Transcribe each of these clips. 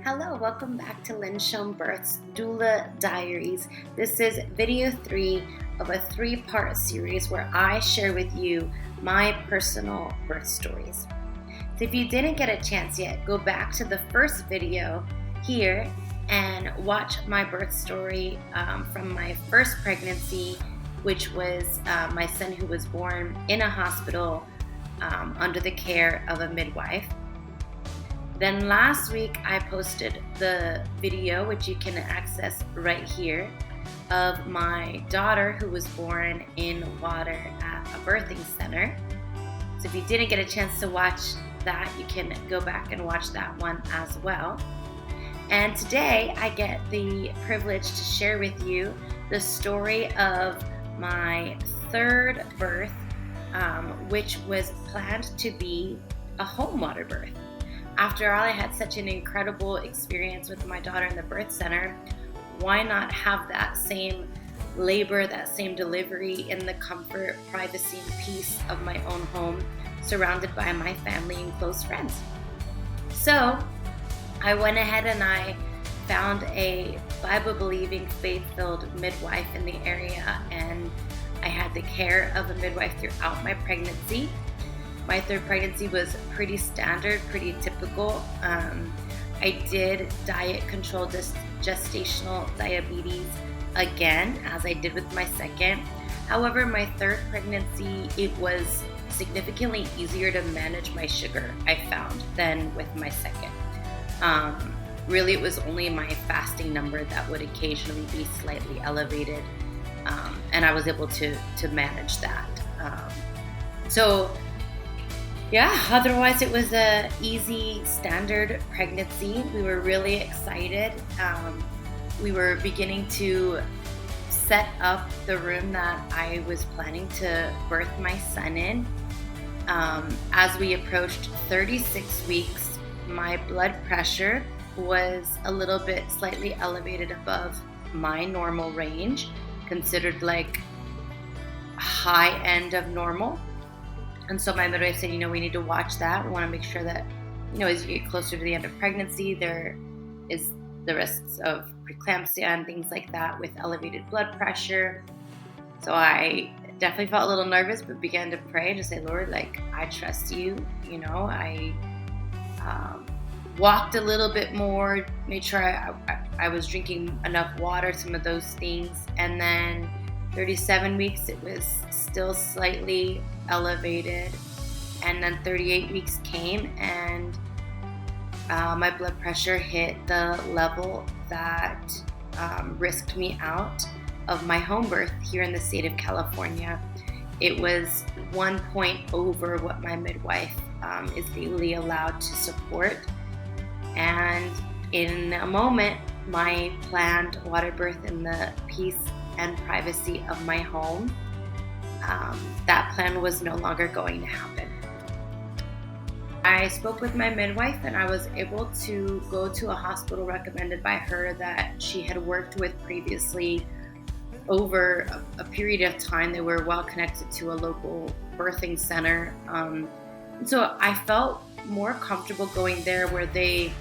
Hello, welcome back to HOMEBIRTH's Doula Diaries. This is video 3 of a 3-part series where I share with you my personal birth stories. So if you didn't get a chance yet, go back to the first video here and watch my birth story from my first pregnancy, which was my son who was born in a hospital under the care of a midwife. Then last week I posted the video, which you can access right here, of my daughter who was born in water at a birthing center. So if you didn't get a chance to watch that, you can go back and watch that one as well. And today I get the privilege to share with you the story of my third birth, which was planned to be a home water birth. After all, I had such an incredible experience with my daughter in the birth center. Why not have that same labor, that same delivery in the comfort, privacy, and peace of my own home, surrounded by my family and close friends? So I went ahead and I found a Bible-believing, faith-filled midwife in the area, and I had the care of a midwife throughout my pregnancy. My third pregnancy was pretty standard, pretty typical. I did diet control gestational diabetes again, as I did with my second. However, my third pregnancy, it was significantly easier to manage my sugar, I found, than with my second. Really, it was only my fasting number that would occasionally be slightly elevated, and I was able to manage that. Otherwise it was a easy, standard pregnancy. We were really excited. We were beginning to set up the room that I was planning to birth my son in. As we approached 36 weeks, my blood pressure was a little bit slightly elevated above my normal range, considered like high end of normal. And so my midwife said, we need to watch that. We want to make sure that, as you get closer to the end of pregnancy, there is the risks of preeclampsia and things like that with elevated blood pressure. So I definitely felt a little nervous, but began to pray to say, Lord, I trust you. I walked a little bit more, made sure I was drinking enough water, some of those things. And then 37 weeks, it was still slightly elevated. And then 38 weeks came, and my blood pressure hit the level that risked me out of my home birth here in the state of California. It was 1 point over what my midwife is legally allowed to support. And in a moment, my planned water birth in the peace and privacy of my home, that plan was no longer going to happen. I spoke with my midwife, and I was able to go to a hospital recommended by her that she had worked with previously over a period of time. They were well connected to a local birthing center. So I felt more comfortable going there, where they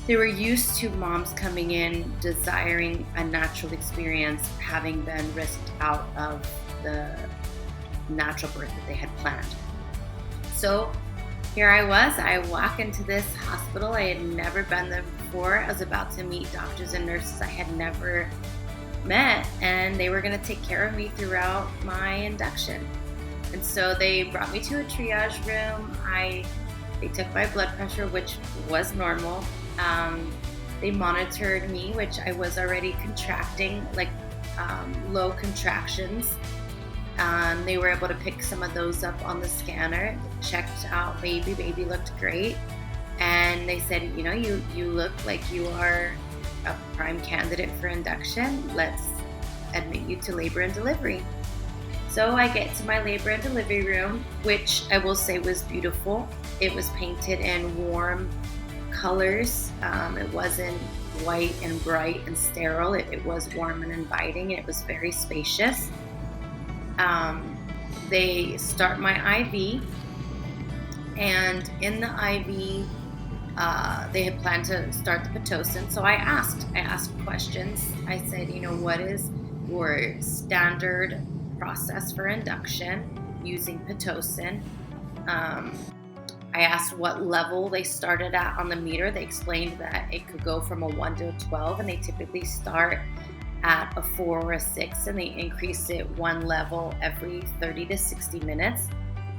were used to moms coming in desiring a natural experience, having been risked out of the natural birth that they had planned. So here I was. I walk into this hospital. I had never been there before. I was about to meet doctors and nurses I had never met, and they were going to take care of me throughout my induction. And so they brought me to a triage room. They took my blood pressure, which was normal. They monitored me, which I was already contracting, low contractions. They were able to pick some of those up on the scanner, checked out baby looked great. And they said, you look like you are a prime candidate for induction. Let's admit you to labor and delivery. So I get to my labor and delivery room, which I will say was beautiful. It was painted in warm colors. It wasn't white and bright and sterile. It was warm and inviting, and it was very spacious. They start my IV, and in the IV, They had planned to start the Pitocin. So I asked questions. I said, what is your standard process for induction using Pitocin? I asked what level they started at on the meter. They explained that it could go from a 1 to a 12, and they typically start at a 4 or a 6, and they increase it one level every 30 to 60 minutes.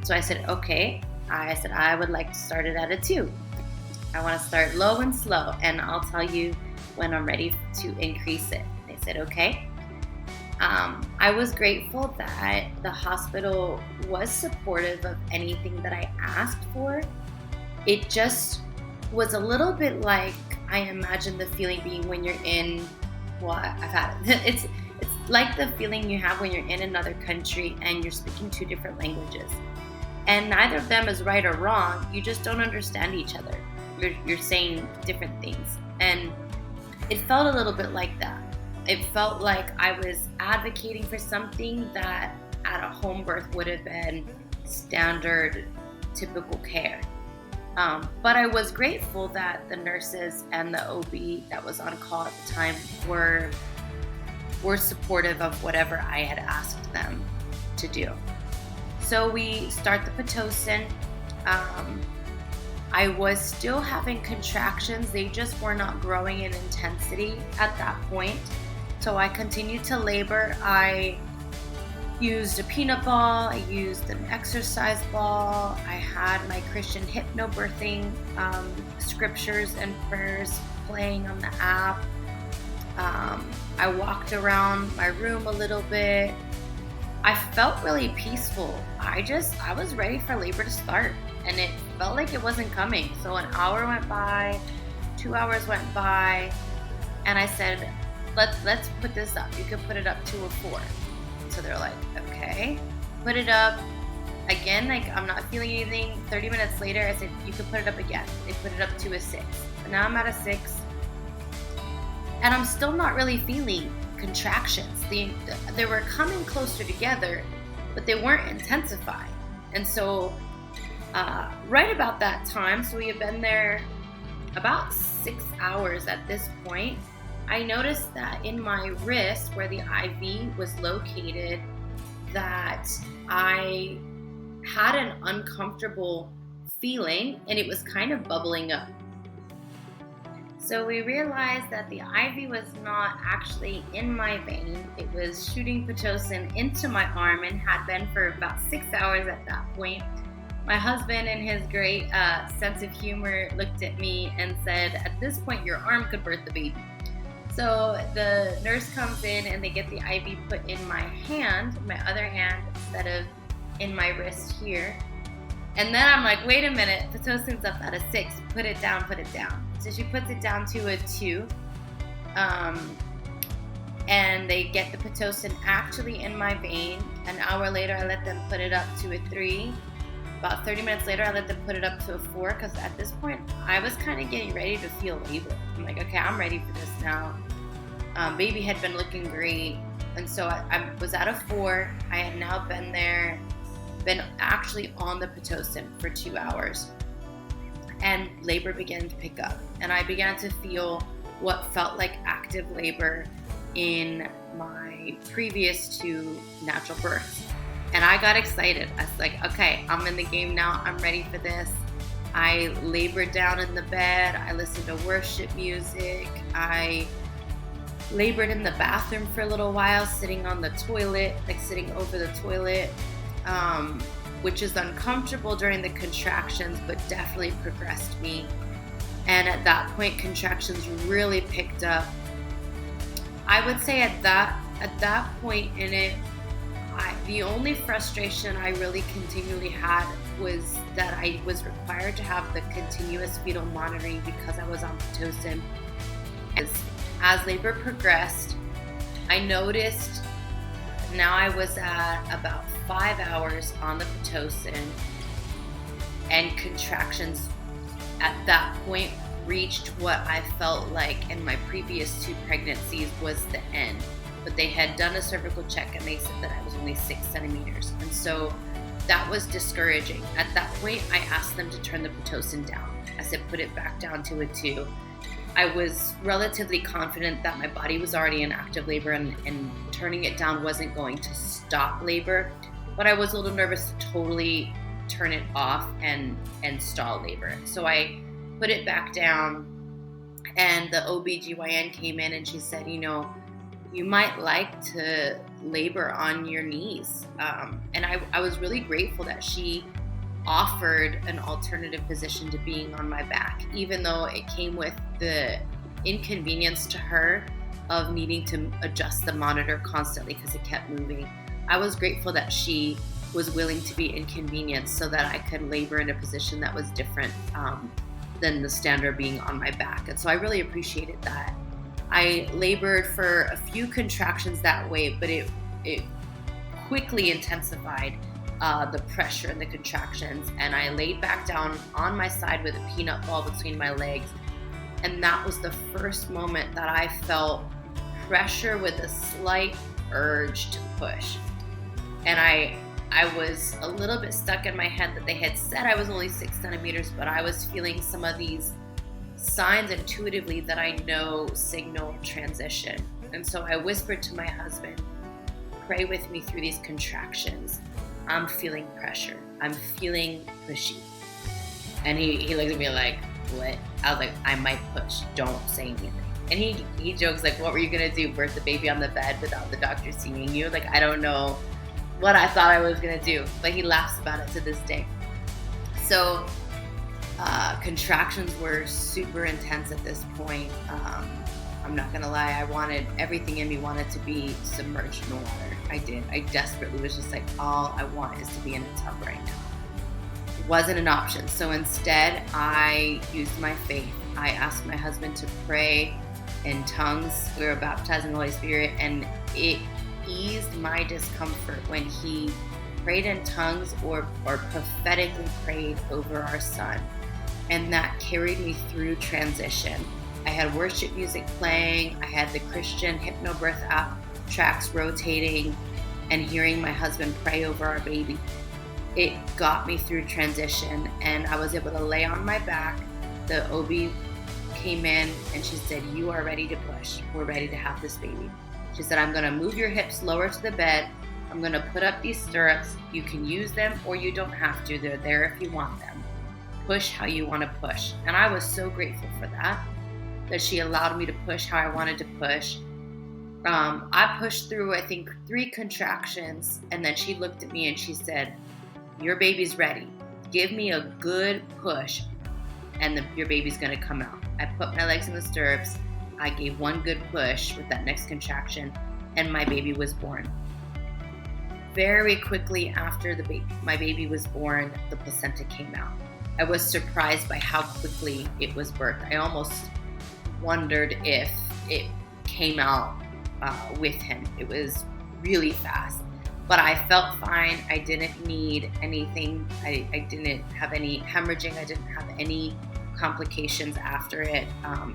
So I said, okay. I said, I would like to start it at a 2. I want to start low and slow, and I'll tell you when I'm ready to increase it. They said, okay. I was grateful that the hospital was supportive of anything that I asked for. It just was a little bit like I imagine the feeling being when you're in, well, I've had it. It's like the feeling you have when you're in another country and you're speaking 2 different languages. And neither of them is right or wrong. You just don't understand each other. You're saying different things. And it felt a little bit like that. It felt like I was advocating for something that at a home birth would have been standard, typical care. But I was grateful that the nurses and the OB that was on call at the time were supportive of whatever I had asked them to do. So we start the Pitocin. I was still having contractions. They just were not growing in intensity at that point. So I continued to labor. I used a peanut ball. I used an exercise ball. I had my Christian hypnobirthing scriptures and prayers playing on the app. I walked around my room a little bit. I felt really peaceful. I was ready for labor to start, and it felt like it wasn't coming. So an hour went by, 2 hours went by, and I said, let's put this up. You could put it up to a 4. So they're like, okay, put it up again. Like, I'm not feeling anything. 30 minutes later, I said, you could put it up again. They put it up to a 6. But now I'm at a 6, and I'm still not really feeling contractions. They were coming closer together, but they weren't intensifying. And so right about that time, so we had been there about 6 hours at this point, I noticed that in my wrist where the IV was located, that I had an uncomfortable feeling, and it was kind of bubbling up. So we realized that the IV was not actually in my vein. It was shooting Pitocin into my arm, and had been for about 6 hours at that point. My husband, in his great sense of humor, looked at me and said, at this point, your arm could birth the baby. So the nurse comes in, and they get the IV put in my hand, my other hand, instead of in my wrist here. And then I'm like, wait a minute, Pitocin's up at a 6. Put it down, put it down. So she puts it down to a 2. And they get the Pitocin actually in my vein. An hour later, I let them put it up to a 3. About 30 minutes later, I let them put it up to a 4, because at this point, I was kind of getting ready to feel labor. I'm like, okay, I'm ready for this now. Baby had been looking great. And so I was at a 4. I had now been actually on the Pitocin for 2 hours. And labor began to pick up. And I began to feel what felt like active labor in my previous 2 natural births. And I got excited. I was like, okay, I'm in the game now. I'm ready for this. I labored down in the bed. I listened to worship music. I labored in the bathroom for a little while, sitting on the toilet, like sitting over the toilet, which is uncomfortable during the contractions, but definitely progressed me. And at that point, contractions really picked up. I would say at that point in it, the only frustration I really continually had was that I was required to have the continuous fetal monitoring because I was on Pitocin. As labor progressed, I noticed now I was at about 5 hours on the Pitocin, and contractions at that point reached what I felt like in my previous 2 pregnancies was the end. But they had done a cervical check, and they said that I was only 6 centimeters. And so that was discouraging. At that point, I asked them to turn the Pitocin down. I said, put it back down to a 2. I was relatively confident that my body was already in active labor and turning it down wasn't going to stop labor, but I was a little nervous to totally turn it off and stall labor. So I put it back down, and the OBGYN came in and she said, you might like to labor on your knees. And I was really grateful that she offered an alternative position to being on my back, even though it came with the inconvenience to her of needing to adjust the monitor constantly because it kept moving. I was grateful that she was willing to be inconvenienced so that I could labor in a position that was different than the standard being on my back. And so I really appreciated that. I labored for a few contractions that way, but it quickly intensified the pressure and the contractions, and I laid back down on my side with a peanut ball between my legs, and that was the first moment that I felt pressure with a slight urge to push. And I was a little bit stuck in my head that they had said I was only 6 centimeters, but I was feeling some of these signs intuitively that I know signal transition. And so I whispered to my husband, pray with me through these contractions. I'm feeling pressure. I'm feeling pushy. And he looked at me like, what? I was like, I might push. Don't say anything. And he jokes like, what were you going to do? Birth the baby on the bed without the doctor seeing you? Like, I don't know what I thought I was going to do. But he laughs about it to this day. So contractions were super intense at this point. I'm not going to lie. Everything in me wanted to be submerged in the water. I did. I desperately was just like, all I want is to be in a tub right now. It wasn't an option. So instead, I used my faith. I asked my husband to pray in tongues. We were baptized in the Holy Spirit, and it eased my discomfort when he prayed in tongues or prophetically prayed over our son. And that carried me through transition. I had worship music playing. I had the Christian HypnoBirth app tracks rotating, and hearing my husband pray over our baby. It got me through transition, and I was able to lay on my back. The OB came in and she said, you are ready to push. We're ready to have this baby. She said, I'm going to move your hips lower to the bed. I'm going to put up these stirrups. You can use them or you don't have to. They're there if you want them. Push how you want to push. And I was so grateful for that she allowed me to push how I wanted to push. I pushed through, I think, 3 contractions, and then she looked at me and she said, your baby's ready. Give me a good push, and your baby's going to come out. I put my legs in the stirrups. I gave one good push with that next contraction, and my baby was born. Very quickly after my baby was born, the placenta came out. I was surprised by how quickly it was birthed. I almost wondered if it came out with him. It was really fast, but I felt fine. I didn't need anything. I didn't have any hemorrhaging. I didn't have any complications after it.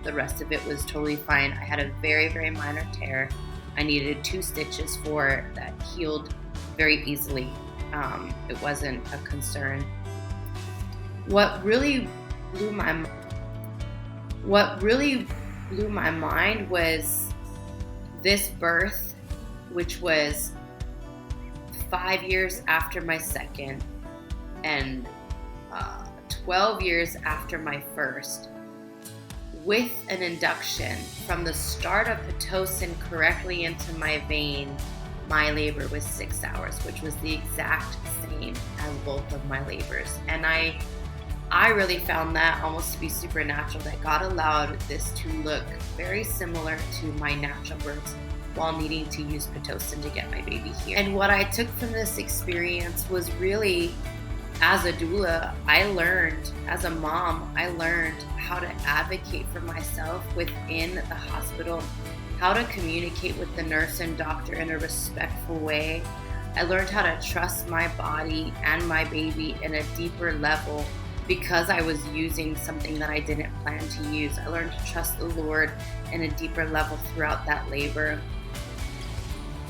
The rest of it was totally fine. I had a very, very minor tear. I needed 2 stitches for that healed very easily. It wasn't a concern. What really blew my mind was this birth, which was 5 years after my second and 12 years after my first, with an induction. From the start of Pitocin correctly into my vein, my labor was 6 hours, which was the exact same as both of my labors. And I really found that almost to be supernatural, that God allowed this to look very similar to my natural births while needing to use Pitocin to get my baby here. And what I took from this experience was really, as a doula, as a mom, I learned how to advocate for myself within the hospital, how to communicate with the nurse and doctor in a respectful way. I learned how to trust my body and my baby in a deeper level because I was using something that I didn't plan to use. I learned to trust the Lord in a deeper level throughout that labor.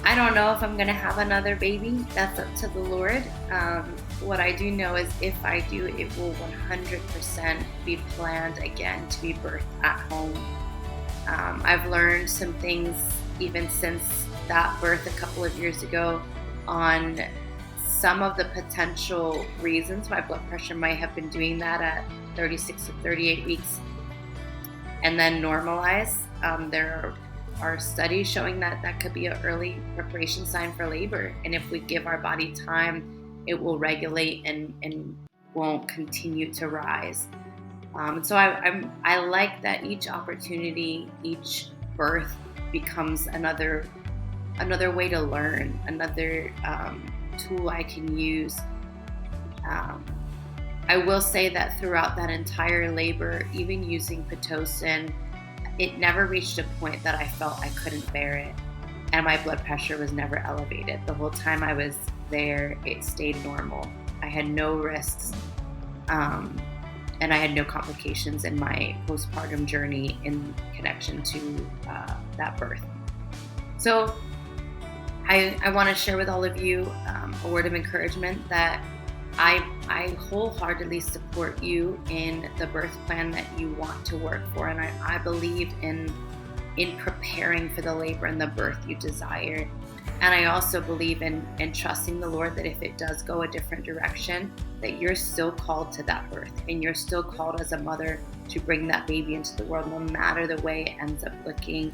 I don't know if I'm going to have another baby. That's up to the Lord. what I do know is if I do, it will 100% be planned again to be birthed at home. I've learned some things even since that birth a couple of years ago on some of the potential reasons my blood pressure might have been doing that at 36 to 38 weeks and then normalize. There are studies showing that that could be an early preparation sign for labor. And if we give our body time, it will regulate and won't continue to rise. So I like that each opportunity, each birth becomes another way to learn, another tool I can use. I will say that throughout that entire labor, even using Pitocin, it never reached a point that I felt I couldn't bear it. And my blood pressure was never elevated. The whole time I was there, it stayed normal. I had no risks. And I had no complications in my postpartum journey in connection to that birth. So I want to share with all of you a word of encouragement that I wholeheartedly support you in the birth plan that you want to work for. And I believe in preparing for the labor and the birth you desire. And I also believe in trusting the Lord that if it does go a different direction, that you're still called to that birth and you're still called as a mother to bring that baby into the world, no matter the way it ends up looking.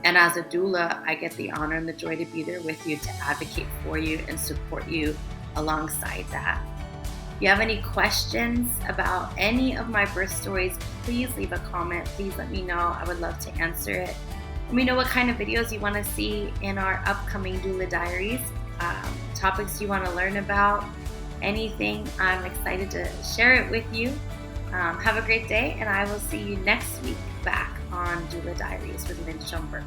And as a doula, I get the honor and the joy to be there with you, to advocate for you and support you alongside that. If you have any questions about any of my birth stories, please leave a comment. Please let me know. I would love to answer it. Let me know what kind of videos you want to see in our upcoming Doula Diaries, topics you want to learn about, anything. I'm excited to share it with you. Have a great day, and I will see you next week back on Doula Diaries with HOMEBIRTH.